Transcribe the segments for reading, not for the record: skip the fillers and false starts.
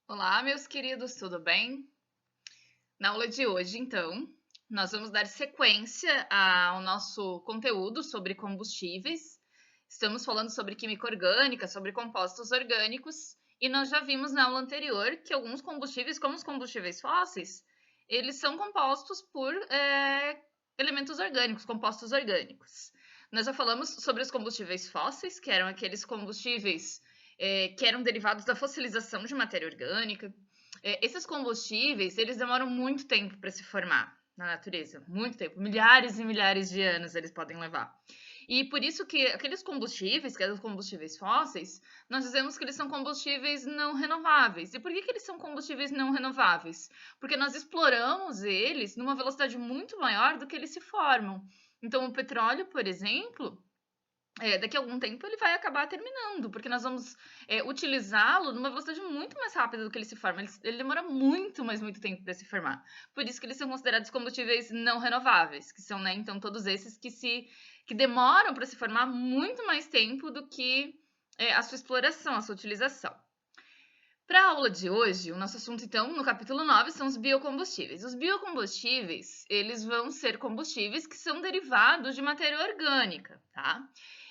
Olá, meus queridos, tudo bem? Na aula de hoje, então, nós vamos dar sequência ao nosso conteúdo sobre combustíveis. Estamos falando sobre química orgânica, sobre compostos orgânicos, e nós já vimos na aula anterior que alguns combustíveis, como os combustíveis fósseis, eles são compostos por elementos orgânicos, compostos orgânicos. Nós já falamos sobre os combustíveis fósseis, que eram aqueles combustíveis que eram derivados da fossilização de matéria orgânica. Esses combustíveis, eles demoram muito tempo para se formar na natureza, muito tempo, milhares e milhares de anos eles podem levar. E por isso que aqueles combustíveis, que são os combustíveis fósseis, nós dizemos que eles são combustíveis não renováveis. E por que eles são combustíveis não renováveis? Porque nós exploramos eles numa velocidade muito maior do que eles se formam. Então, o petróleo, por exemplo, daqui a algum tempo ele vai acabar terminando, porque nós vamos utilizá-lo numa velocidade muito mais rápida do que ele se forma. Ele demora muito, mas muito tempo para se formar. Por isso que eles são considerados combustíveis não renováveis, que são, né, então, todos esses que demoram para se formar muito mais tempo do que a sua exploração, a sua utilização. Para a aula de hoje, o nosso assunto, então, no capítulo 9, são os biocombustíveis. Os biocombustíveis, eles vão ser combustíveis que são derivados de matéria orgânica, tá?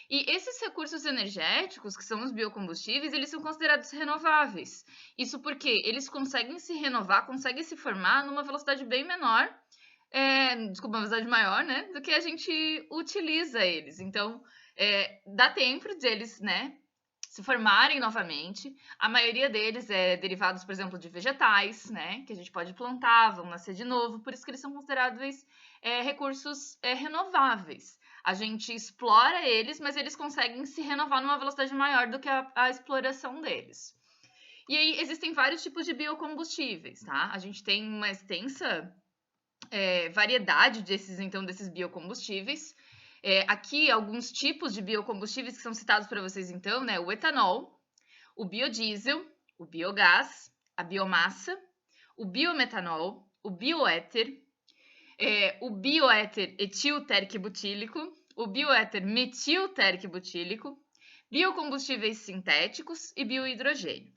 E esses recursos energéticos, que são os biocombustíveis, eles são considerados renováveis. Isso porque eles conseguem se renovar, conseguem se formar numa velocidade bem menor, uma velocidade maior, né, do que a gente utiliza eles. Então, dá tempo deles, né, se formarem novamente. A maioria deles é derivados, por exemplo, de vegetais, né, que a gente pode plantar, vão nascer de novo, por isso que eles são considerados recursos renováveis. A gente explora eles, mas eles conseguem se renovar numa velocidade maior do que a exploração deles. E aí existem vários tipos de biocombustíveis, tá? A gente tem uma extensa variedade desses biocombustíveis. Aqui, alguns tipos de biocombustíveis que são citados para vocês, então, né? O etanol, o biodiesel, o biogás, a biomassa, o biometanol, o bioéter, o bioéter etil-térquico-butílico, o bioéter metil-térquico-butílico, biocombustíveis sintéticos e biohidrogênio.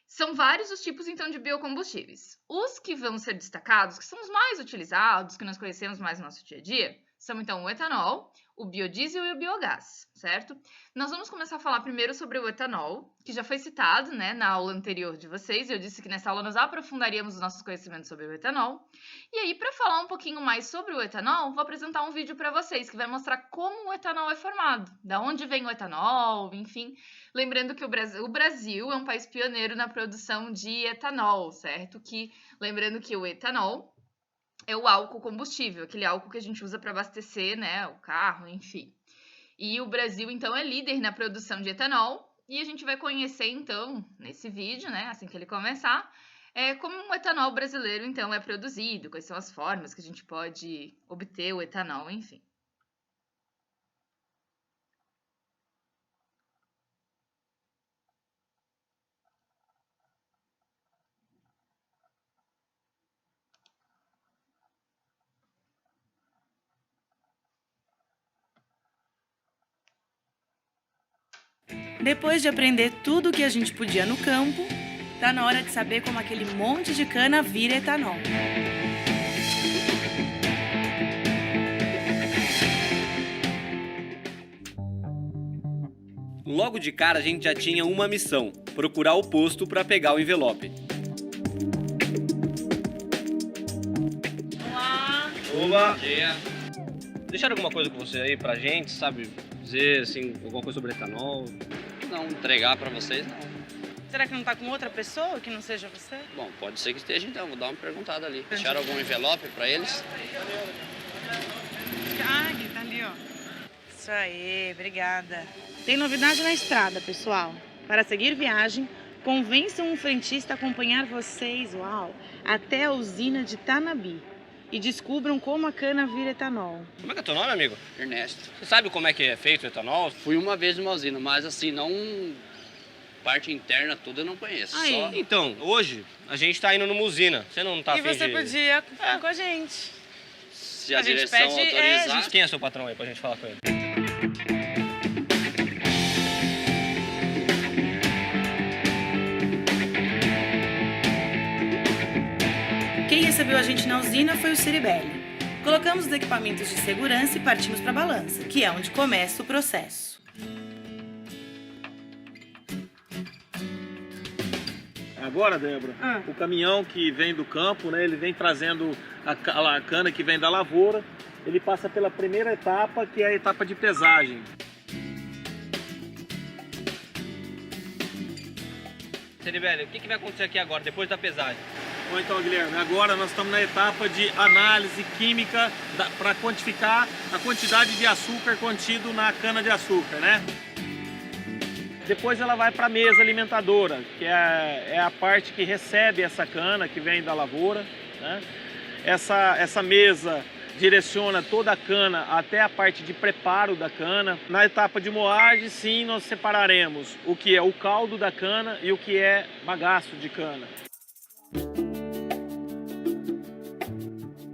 São vários os tipos, então, de biocombustíveis. Os que vão ser destacados, que são os mais utilizados, que nós conhecemos mais no nosso dia a dia, são, então, o etanol, o biodiesel e o biogás, certo? Nós vamos começar a falar primeiro sobre o etanol, que já foi citado, né, na aula anterior de vocês. Eu disse que nessa aula nós aprofundaríamos os nossos conhecimentos sobre o etanol. E aí, para falar um pouquinho mais sobre o etanol, vou apresentar um vídeo para vocês, que vai mostrar como o etanol é formado, da onde vem o etanol, enfim. Lembrando que o Brasil é um país pioneiro na produção de etanol, certo? Lembrando que o etanol é o álcool combustível, aquele álcool que a gente usa para abastecer, né, o carro, enfim. E o Brasil, então, é líder na produção de etanol, e a gente vai conhecer, então, nesse vídeo, né, assim que ele começar, como o etanol brasileiro, então, é produzido, quais são as formas que a gente pode obter o etanol, enfim. Depois de aprender tudo o que a gente podia no campo, tá na hora de saber como aquele monte de cana vira etanol. Logo de cara a gente já tinha uma missão: procurar o posto para pegar o envelope. Olá! Oba! Bom dia! Deixaram alguma coisa com você aí pra gente, sabe? Dizer, assim, alguma coisa sobre etanol? Não, entregar pra vocês não. Será que não tá com outra pessoa que não seja você? Bom, pode ser que esteja então, vou dar uma perguntada ali. Deixaram algum envelope pra eles? Ah, ele tá ali, ó. Isso aí, obrigada. Tem novidade na estrada, pessoal. Para seguir viagem, convençam um frentista a acompanhar vocês, até a usina de Tanabi. E descubram como a cana vira etanol. Como é que é teu nome, amigo? Ernesto. Você sabe como é que é feito o etanol? Fui uma vez numa usina, mas assim, não... Parte interna, tudo eu não conheço. Aí. Só... Então, hoje a gente tá indo numa usina. Você não tá E afim você de... podia ficar com a gente. Se a A gente direção pede, autorizar... Quem é seu patrão aí pra gente falar com ele? recebeu a gente na usina foi o Ceribelli. Colocamos os equipamentos de segurança e partimos para a balança, que é onde começa o processo. Agora, Débora, o caminhão que vem do campo, né, ele vem trazendo a cana que vem da lavoura, ele passa pela primeira etapa, que é a etapa de pesagem. Ceribelli, o que vai acontecer aqui agora, depois da pesagem? Bom, então, Guilherme, agora nós estamos na etapa de análise química para quantificar a quantidade de açúcar contido na cana-de-açúcar, né? Depois ela vai para a mesa alimentadora, que é a parte que recebe essa cana que vem da lavoura, né? Essa mesa direciona toda a cana até a parte de preparo da cana. Na etapa de moagem, sim, nós separaremos o que é o caldo da cana e o que é bagaço de cana.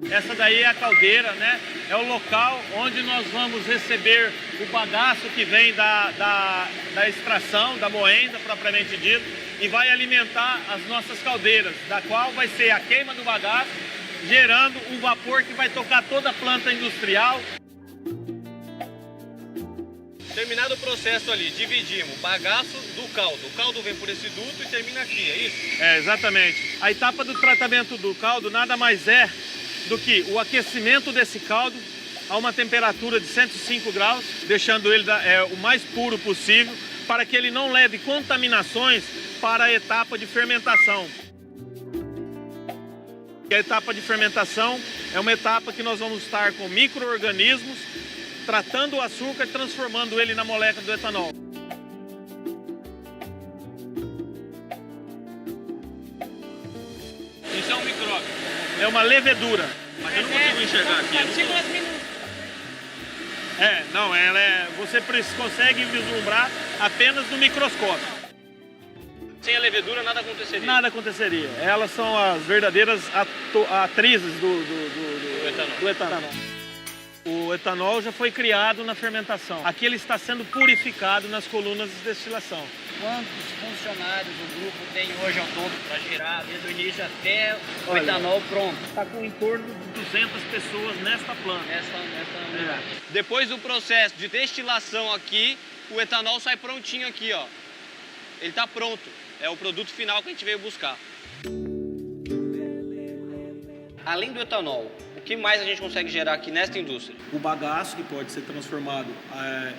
Essa daí é a caldeira, né? É o local onde nós vamos receber o bagaço que vem da extração, da moenda propriamente dito, e vai alimentar as nossas caldeiras, da qual vai ser a queima do bagaço, gerando um vapor que vai tocar toda a planta industrial. Terminado o processo ali, dividimos o bagaço do caldo. O caldo vem por esse duto e termina aqui, é isso? É, exatamente. A etapa do tratamento do caldo nada mais é do que o aquecimento desse caldo a uma temperatura de 105 graus, deixando ele o mais puro possível, para que ele não leve contaminações para a etapa de fermentação. A etapa de fermentação é uma etapa que nós vamos estar com micro-organismos, tratando o açúcar e transformando ele na molécula do etanol. Isso é um micróbio. É uma levedura. Mas eu não consigo enxergar aqui. Você consegue vislumbrar apenas no microscópio. Sem a levedura nada aconteceria. Nada aconteceria. Elas são as verdadeiras atrizes do etanol. O etanol já foi criado na fermentação. Aqui ele está sendo purificado nas colunas de destilação. Quantos funcionários o grupo tem hoje ao todo para gerar, desde o início até o etanol pronto? Está com em torno de 200 pessoas nesta planta. Nessa unidade. Depois do processo de destilação aqui, o etanol sai prontinho aqui, ó. Ele está pronto. É o produto final que a gente veio buscar. Além do etanol, o que mais a gente consegue gerar aqui nesta indústria? O bagaço, que pode ser transformado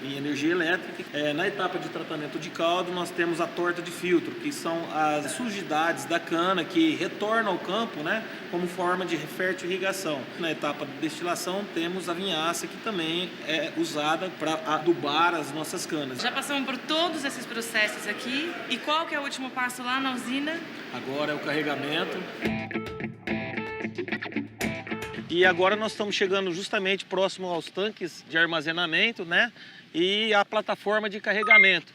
em energia elétrica. Na etapa de tratamento de caldo, nós temos a torta de filtro, que são as sujidades da cana que retornam ao campo, né, como forma de fértil irrigação. Na etapa de destilação, temos a vinhaça, que também é usada para adubar as nossas canas. Já passamos por todos esses processos aqui. E qual que é o último passo lá na usina? Agora é o carregamento. E agora nós estamos chegando justamente próximo aos tanques de armazenamento, né? E a plataforma de carregamento.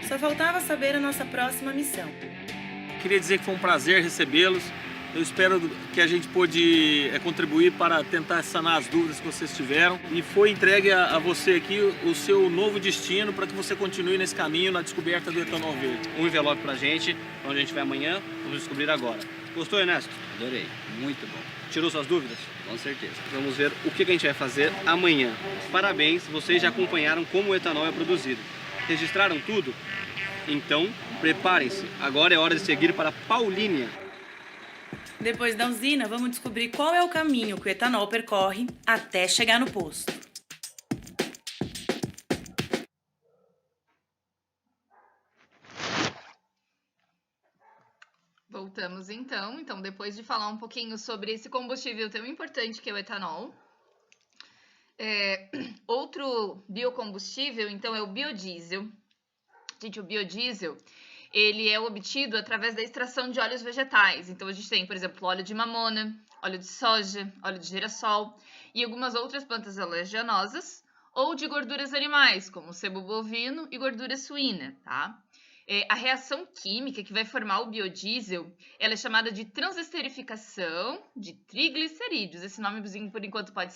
Só faltava saber a nossa próxima missão. Queria dizer que foi um prazer recebê-los. Eu espero que a gente pôde contribuir para tentar sanar as dúvidas que vocês tiveram. E foi entregue a você aqui o seu novo destino para que você continue nesse caminho na descoberta do etanol verde. Um envelope pra gente, onde a gente vai amanhã, vamos descobrir agora. Gostou, Ernesto? Adorei, muito bom, Tirou suas dúvidas? com certeza. Vamos ver o que a gente vai fazer amanhã. Parabéns, vocês já acompanharam como o etanol é produzido. Registraram tudo? Então, preparem-se. Agora é hora de seguir para Paulínia. Depois da usina, vamos descobrir qual é o caminho que o etanol percorre até chegar no posto. Voltamos então. Então, depois de falar um pouquinho sobre esse combustível tão importante que é o etanol, outro biocombustível, então, é o biodiesel. Gente, o biodiesel, ele é obtido através da extração de óleos vegetais. Então, a gente tem, por exemplo, óleo de mamona, óleo de soja, óleo de girassol e algumas outras plantas oleaginosas, ou de gorduras animais, como sebo bovino e gordura suína, tá? A reação química que vai formar o biodiesel, ela é chamada de transesterificação de triglicerídeos. Esse nomezinho, por enquanto, pode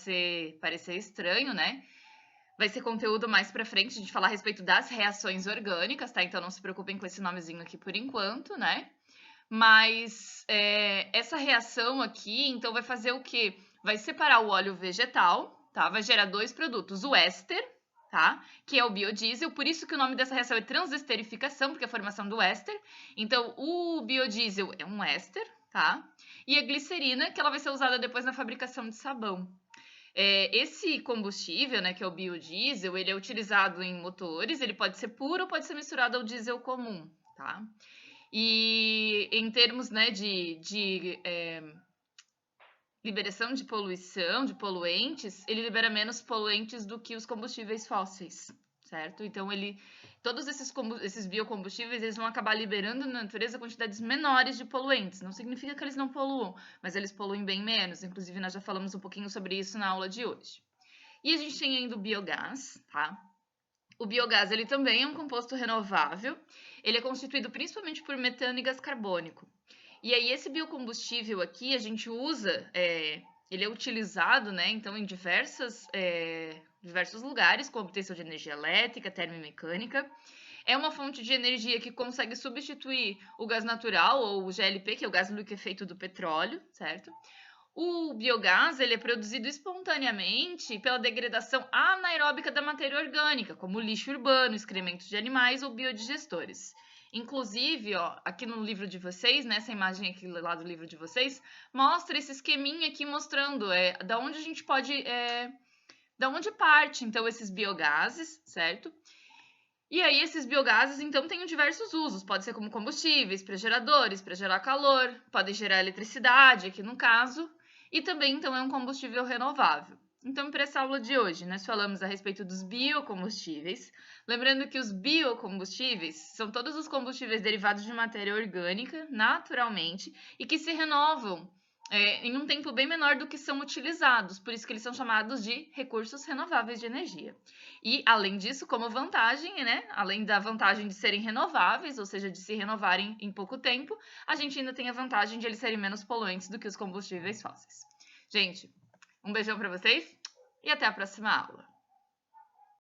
parecer estranho, né? vai ser conteúdo mais pra frente, a gente falar a respeito das reações orgânicas, tá? Então não se preocupem com esse nomezinho aqui por enquanto, né? Mas essa reação aqui, então, vai fazer o quê? Vai separar o óleo vegetal, tá? Vai gerar dois produtos, o éster, tá? Que é o biodiesel, por isso que o nome dessa reação é transesterificação, porque é a formação do éster. Então, o biodiesel é um éster, tá? E a glicerina, que ela vai ser usada depois na fabricação de sabão. Esse combustível, né, que é o biodiesel, ele é utilizado em motores, ele pode ser puro ou pode ser misturado ao diesel comum, tá? E em termos, né, de liberação de poluição, de poluentes, ele libera menos poluentes do que os combustíveis fósseis, certo? Então, todos esses biocombustíveis, eles vão acabar liberando na natureza quantidades menores de poluentes. Não significa que eles não poluam, mas eles poluem bem menos. Inclusive, nós já falamos um pouquinho sobre isso na aula de hoje. E a gente tem ainda o biogás, tá? O biogás, ele também é um composto renovável. Ele é constituído principalmente por metano e gás carbônico. E aí, esse biocombustível aqui, a gente usa, ele é utilizado, né, então, em diversos lugares, com obtenção de energia elétrica, termomecânica. É uma fonte de energia que consegue substituir o gás natural, ou o GLP, que é o gás liquefeito do petróleo, certo? O biogás, ele é produzido espontaneamente pela degradação anaeróbica da matéria orgânica, como lixo urbano, excrementos de animais ou biodigestores. Inclusive, ó, aqui no livro de vocês, nessa imagem aqui lá do livro de vocês, mostra esse esqueminha aqui mostrando da onde a gente pode, da onde parte, então, esses biogases, certo? E aí, esses biogases, então, têm diversos usos. Pode ser como combustíveis, para geradores, para gerar calor, podem gerar eletricidade, aqui no caso, e também, então, é um combustível renovável. Então, para essa aula de hoje, nós falamos a respeito dos biocombustíveis. Lembrando que os biocombustíveis são todos os combustíveis derivados de matéria orgânica, naturalmente, e que se renovam em um tempo bem menor do que são utilizados. Por isso que eles são chamados de recursos renováveis de energia. E, além disso, como vantagem, né? Além da vantagem de serem renováveis, ou seja, de se renovarem em pouco tempo, a gente ainda tem a vantagem de eles serem menos poluentes do que os combustíveis fósseis. Gente, um beijão para vocês e até a próxima aula.